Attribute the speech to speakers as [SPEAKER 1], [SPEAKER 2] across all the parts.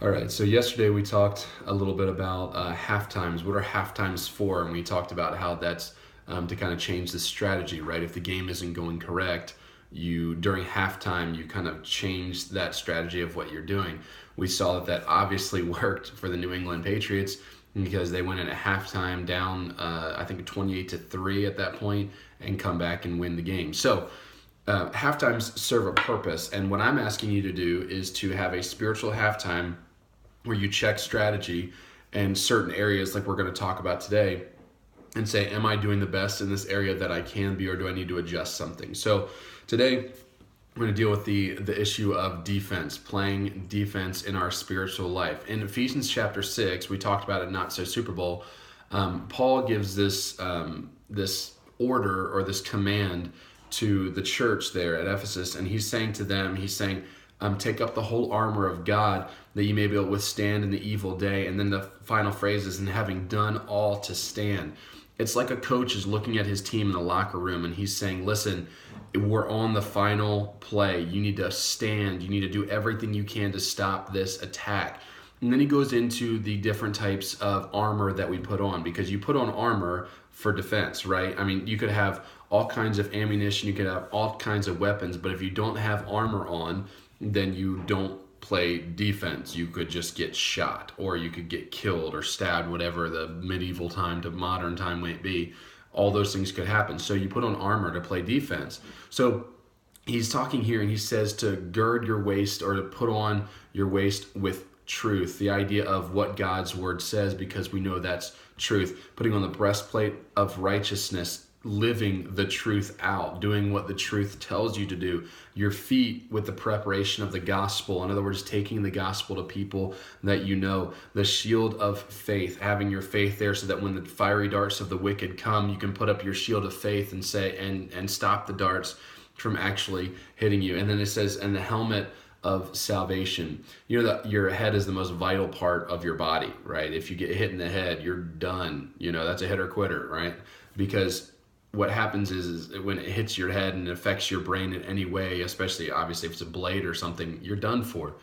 [SPEAKER 1] All right, so yesterday we talked a little bit about half times. What are half times for? And we talked about how that's to kind of change the strategy, right? If the game isn't going correct, you during halftime you kind of change that strategy of what you're doing. We saw that obviously worked for the New England Patriots because they went in at halftime down, I think 28-3 at that point, and come back and win the game. So half times serve a purpose, and what I'm asking you to do is to have a spiritual halftime where you check strategy and certain areas like we're going to talk about today and say, am I doing the best in this area that I can be, or do I need to adjust something? So today we're going to deal with the issue of defense, playing defense in our spiritual life. In Ephesians chapter 6, we talked about it not so Super Bowl. Paul gives this order or this command to the church there at Ephesus, and he's saying to them, take up the whole armor of God that you may be able to withstand in the evil day. And then the final phrase is, and having done all to stand. It's like a coach is looking at his team in the locker room and he's saying, listen, we're on the final play. You need to stand. You need to do everything you can to stop this attack. And then he goes into the different types of armor that we put on, because you put on armor for defense, right? I mean, you could have all kinds of ammunition, you could have all kinds of weapons, but if you don't have armor on, then you don't play defense. You could just get shot, or you could get killed or stabbed, whatever the medieval time to modern time might be. All those things could happen. So you put on armor to play defense. So he's talking here and he says to gird your waist, or to put on your waist with truth, the idea of what God's word says, because we know that's truth. Putting on the breastplate of righteousness, living the truth out, doing what the truth tells you to do. Your feet with the preparation of the gospel. In other words, taking the gospel to people that you know. The shield of faith, having your faith there so that when the fiery darts of the wicked come, you can put up your shield of faith and say, and stop the darts from actually hitting you. And then it says, and the helmet of salvation. You know that your head is the most vital part of your body, right? If you get hit in the head, you're done. You know, that's a hit or quitter, right? Because what happens is when it hits your head and it affects your brain in any way, especially obviously if it's a blade or something, you're done for.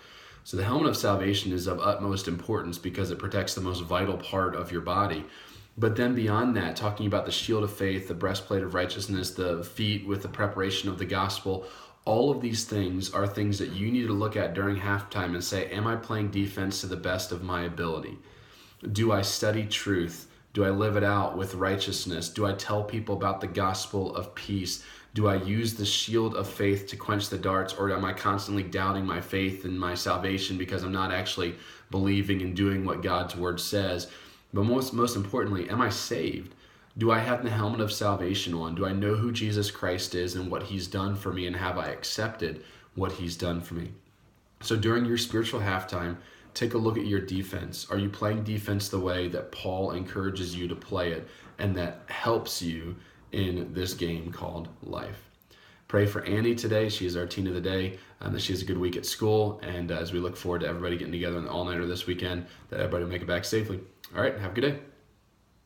[SPEAKER 1] So the helmet of salvation is of utmost importance because it protects the most vital part of your body. But then beyond that, talking about the shield of faith, the breastplate of righteousness, the feet with the preparation of the gospel, all of these things are things that you need to look at during halftime and say, am I playing defense to the best of my ability? Do I study truth? Do I live it out with righteousness? Do I tell people about the gospel of peace? Do I use the shield of faith to quench the darts, or am I constantly doubting my faith and my salvation because I'm not actually believing and doing what God's word says? But most importantly, am I saved? Do I have the helmet of salvation on? Do I know who Jesus Christ is and what he's done for me, and have I accepted what he's done for me? So during your spiritual halftime, take a look at your defense. Are you playing defense the way that Paul encourages you to play it, and that helps you in this game called life? Pray for Annie today. She is our teen of the day, and that she has a good week at school. And as we look forward to everybody getting together on the all-nighter this weekend, that everybody will make it back safely. All right, have a good day.